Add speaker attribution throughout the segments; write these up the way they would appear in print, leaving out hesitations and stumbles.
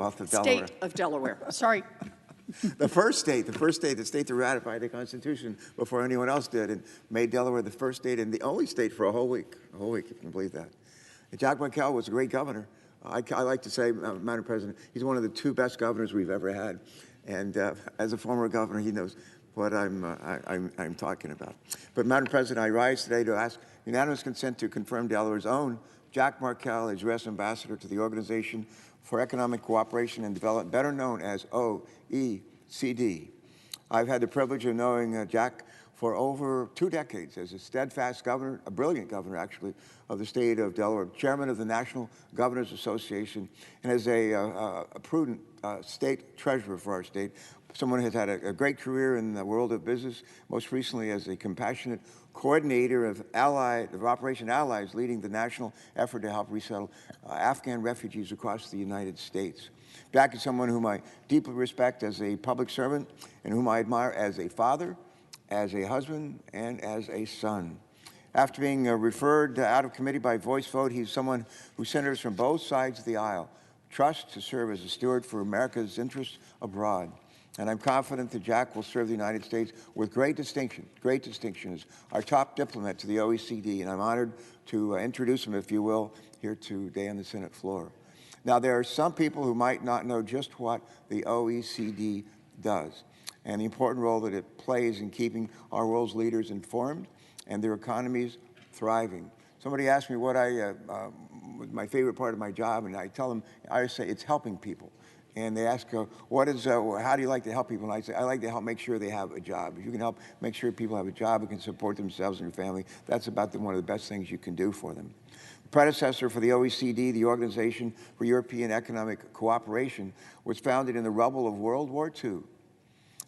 Speaker 1: Commonwealth of Delaware.
Speaker 2: State of Delaware. Sorry.
Speaker 1: The first state to ratify the Constitution before anyone else did, and made Delaware the first state and the only state for a whole week, if you can believe that. And Jack Markell was a great governor. I like to say, Madam President, he's one of the two best governors we've ever had. And as a former governor, he knows what I'm talking about. But Madam President, I rise today to ask unanimous consent to confirm Delaware's own Jack Markell as U.S. Ambassador to the Organization for Economic Cooperation and Development, better known as OECD. I've had the privilege of knowing Jack for over 2 decades as a steadfast governor, a brilliant governor, actually, of the state of Delaware, chairman of the National Governors Association, and as a prudent state treasurer for our state. Someone who has had a great career in the world of business, most recently as a compassionate coordinator of Operation Allies, leading the national effort to help resettle Afghan refugees across the United States. Jack is someone whom I deeply respect as a public servant and whom I admire as a father, as a husband, and as a son. After being referred out of committee by voice vote, he's someone who senators from both sides of the aisle trust to serve as a steward for America's interests abroad. And I'm confident that Jack will serve the United States with great distinction as our top diplomat to the OECD, and I'm honored to introduce him, if you will, here today on the Senate floor. Now, there are some people who might not know just what the OECD does and the important role that it plays in keeping our world's leaders informed and their economies thriving. Somebody asked me what my favorite part of my job, and I tell them, I say it's helping people. And they ask, how do you like to help people? And I say, I like to help make sure they have a job. If you can help make sure people have a job and can support themselves and their family, that's about one of the best things you can do for them. The predecessor for the OECD, the Organization for European Economic Cooperation, was founded in the rubble of World War II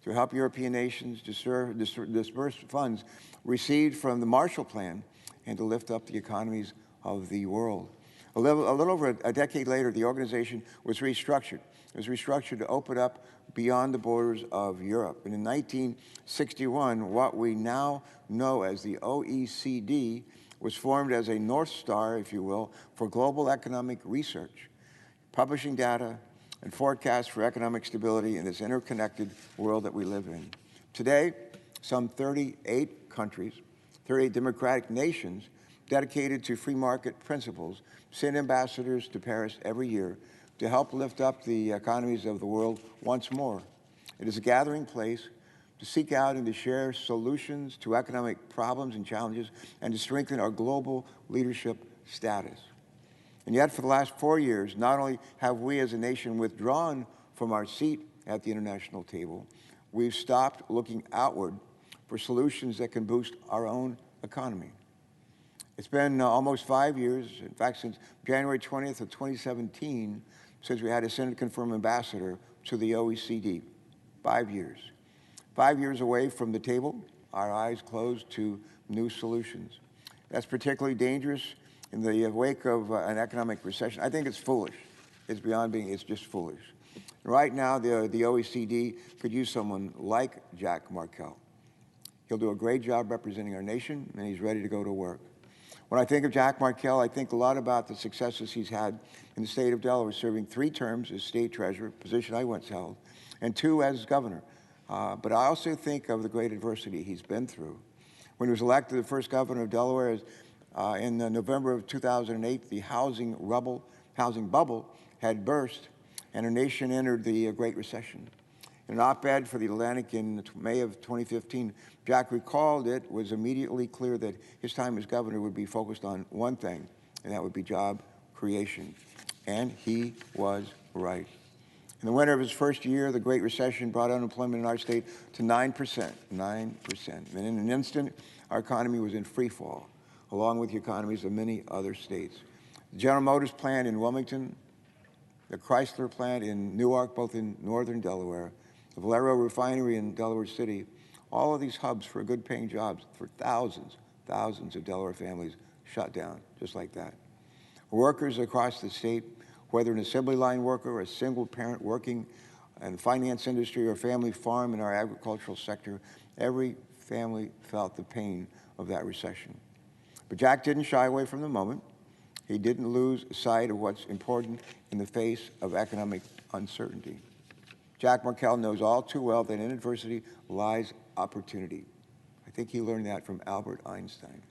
Speaker 1: to help European nations disperse funds received from the Marshall Plan and to lift up the economies of the world. A little over a decade later, the organization was restructured. It was restructured to open up beyond the borders of Europe. And in 1961, what we now know as the OECD was formed as a North Star, if you will, for global economic research, publishing data and forecasts for economic stability in this interconnected world that we live in. Today, some 38 countries, 38 democratic nations dedicated to free market principles send ambassadors to Paris every year to help lift up the economies of the world once more. It is a gathering place to seek out and to share solutions to economic problems and challenges and to strengthen our global leadership status. And yet, for the last 4 years, not only have we as a nation withdrawn from our seat at the international table, we've stopped looking outward for solutions that can boost our own economy. It's been almost 5 years, in fact, since January 20th of 2017, since we had a Senate-confirmed ambassador to the OECD. 5 years. 5 years away from the table, our eyes closed to new solutions. That's particularly dangerous in the wake of an economic recession. I think it's foolish. It's beyond being, it's just foolish. Right now, the OECD could use someone like Jack Markell. He'll do a great job representing our nation, and he's ready to go to work. When I think of Jack Markell, I think a lot about the successes he's had in the state of Delaware, serving 3 terms as state treasurer, position I once held, and 2 as governor. But I also think of the great adversity he's been through. When he was elected the first governor of Delaware in November of 2008, the housing bubble had burst, and our nation entered the Great Recession. In an op-ed for the Atlantic in May of 2015, Jack recalled it was immediately clear that his time as governor would be focused on one thing, and that would be job creation. And he was right. In the winter of his first year, the Great Recession brought unemployment in our state to 9%. 9%. And in an instant, our economy was in free fall, along with the economies of many other states. The General Motors plant in Wilmington, the Chrysler plant in Newark, both in northern Delaware, the Valero refinery in Delaware City, all of these hubs for good-paying jobs for thousands of Delaware families shut down, just like that. Workers across the state, whether an assembly line worker or a single parent working in the finance industry or family farm in our agricultural sector, every family felt the pain of that recession. But Jack didn't shy away from the moment. He didn't lose sight of what's important in the face of economic uncertainty. Jack Markell knows all too well that in adversity lies opportunity. I think he learned that from Albert Einstein.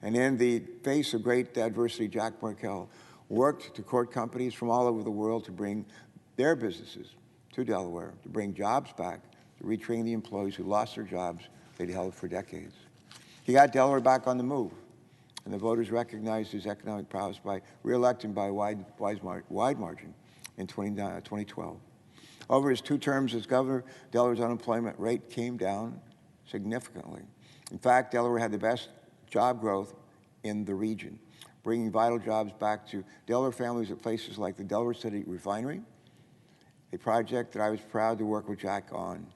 Speaker 1: And in the face of great adversity, Jack Markell worked to court companies from all over the world to bring their businesses to Delaware, to bring jobs back, to retrain the employees who lost their jobs they'd held for decades. He got Delaware back on the move, and the voters recognized his economic prowess by re-electing by a wide margin in 2012. Over his 2 terms as governor, Delaware's unemployment rate came down significantly. In fact, Delaware had the best job growth in the region, bringing vital jobs back to Delaware families at places like the Delaware City Refinery, a project that I was proud to work with Jack on.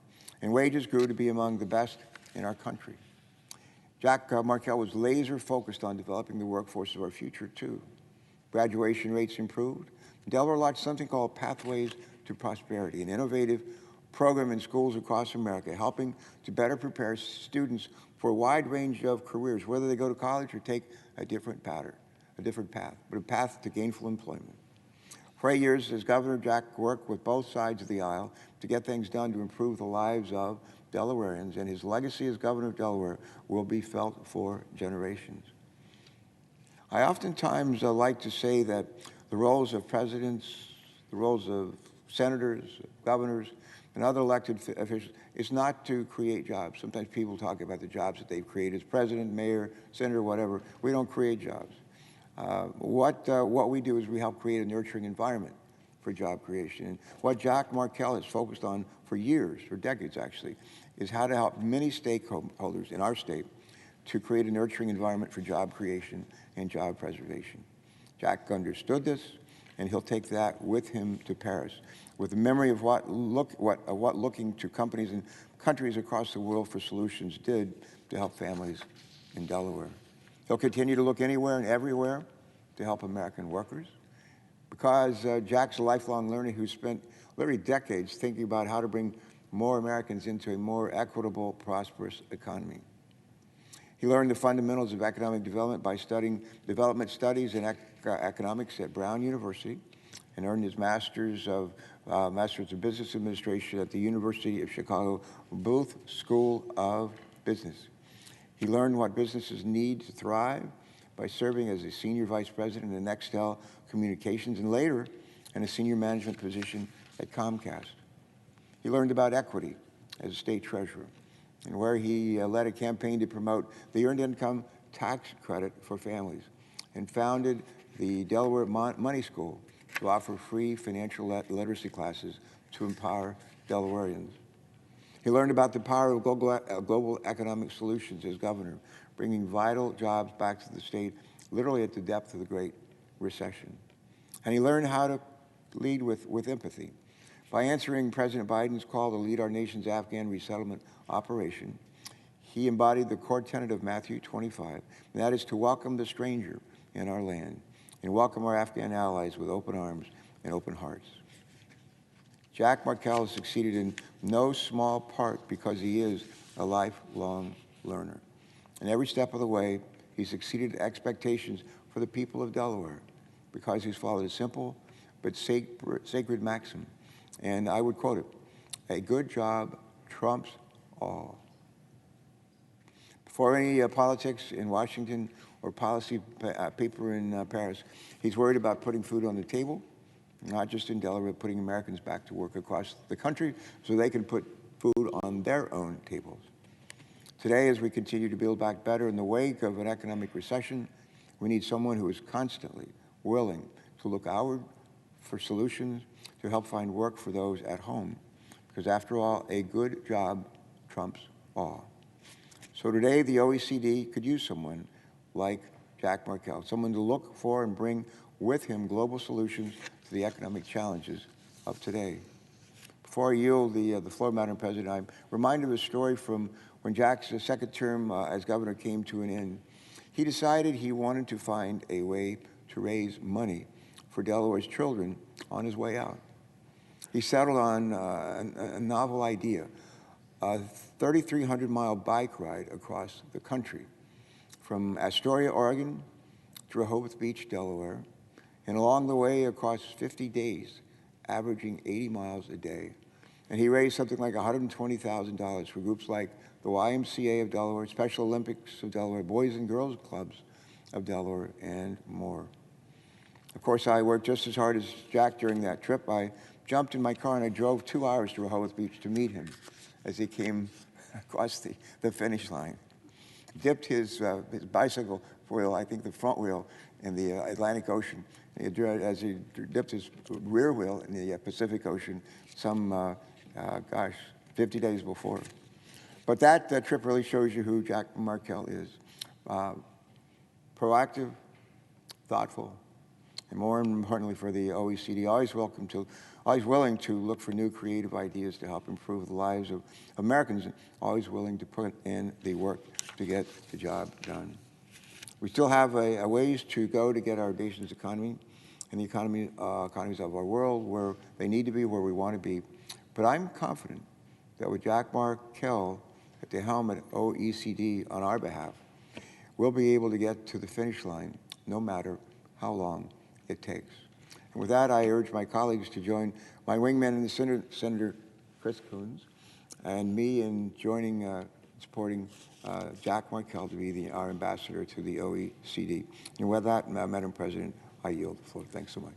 Speaker 1: And wages grew to be among the best in our country. Jack Markell was laser focused on developing the workforce of our future, too. Graduation rates improved. Delaware launched something called Pathways to Prosperity, an innovative program in schools across America, helping to better prepare students for a wide range of careers, whether they go to college or take a different path, but a path to gainful employment. For 8 years as governor, Jack worked with both sides of the aisle to get things done to improve the lives of Delawareans, and his legacy as governor of Delaware will be felt for generations. I oftentimes like to say that the roles of presidents, the roles of senators, governors, and other elected officials is not to create jobs. Sometimes people talk about the jobs that they've created as president, mayor, senator, whatever. We don't create jobs. What we do is we help create a nurturing environment for job creation. And what Jack Markell has focused on for years, for decades actually, is how to help many stakeholders in our state to create a nurturing environment for job creation and job preservation. Jack understood this, and he'll take that with him to Paris, with the memory of what looking to companies and countries across the world for solutions did to help families in Delaware. He'll continue to look anywhere and everywhere to help American workers, because Jack's a lifelong learner who spent literally decades thinking about how to bring more Americans into a more equitable, prosperous economy. He learned the fundamentals of economic development by studying development studies and economics at Brown University, and earned his Master's of Business Administration at the University of Chicago Booth School of Business. He learned what businesses need to thrive by serving as a senior vice president in Nextel Communications, and later in a senior management position at Comcast. He learned about equity as a state treasurer, and where he led a campaign to promote the Earned Income Tax Credit for families, and founded the Delaware Money School to offer free financial literacy classes to empower Delawareans. He learned about the power of global economic solutions as governor, bringing vital jobs back to the state, literally at the depth of the Great Recession. And he learned how to lead with empathy. By answering President Biden's call to lead our nation's Afghan resettlement operation, he embodied the core tenet of Matthew 25, and that is to welcome the stranger in our land and welcome our Afghan allies with open arms and open hearts. Jack Markell has succeeded in no small part because he is a lifelong learner. And every step of the way, he's exceeded expectations for the people of Delaware because he's followed a simple but sacred maxim. And I would quote it: a good job trumps all. Before any politics in Washington or policy paper in Paris, he's worried about putting food on the table, not just in Delaware, but putting Americans back to work across the country so they can put food on their own tables. Today, as we continue to build back better in the wake of an economic recession, we need someone who is constantly willing to look outward for solutions to help find work for those at home. Because after all, a good job trumps all. So today, the OECD could use someone like Jack Markell, someone to look for and bring with him global solutions to the economic challenges of today. Before I yield the floor, Madam President, I'm reminded of a story from when Jack's second term as governor came to an end. He decided he wanted to find a way to raise money for Delaware's children on his way out. He settled on a novel idea, a 3,300-mile bike ride across the country, from Astoria, Oregon, to Rehoboth Beach, Delaware, and along the way across 50 days averaging 80 miles a day. And he raised something like $120,000 for groups like the YMCA of Delaware, Special Olympics of Delaware, Boys and Girls Clubs of Delaware, and more. Of course, I worked just as hard as Jack during that trip. I jumped in my car and I drove 2 hours to Rehoboth Beach to meet him as he came across the finish line. Dipped his bicycle wheel, I think the front wheel, in the Atlantic Ocean. As he dipped his rear wheel in the Pacific Ocean some, 50 days before. But that trip really shows you who Jack Markell is. Proactive, thoughtful, and more importantly for the OECD, always willing to look for new creative ideas to help improve the lives of Americans, and always willing to put in the work to get the job done. We still have a ways to go to get our nation's economy and the economies of our world where they need to be, where we want to be. But I'm confident that with Jack Markell at the helm at OECD on our behalf, we'll be able to get to the finish line no matter how long it takes. And with that, I urge my colleagues to join my wingman in the Senate, Senator Chris Coons, and me in joining, supporting Jack Markell to be our ambassador to the OECD. And with that, Madam President, I yield the floor. Thanks so much.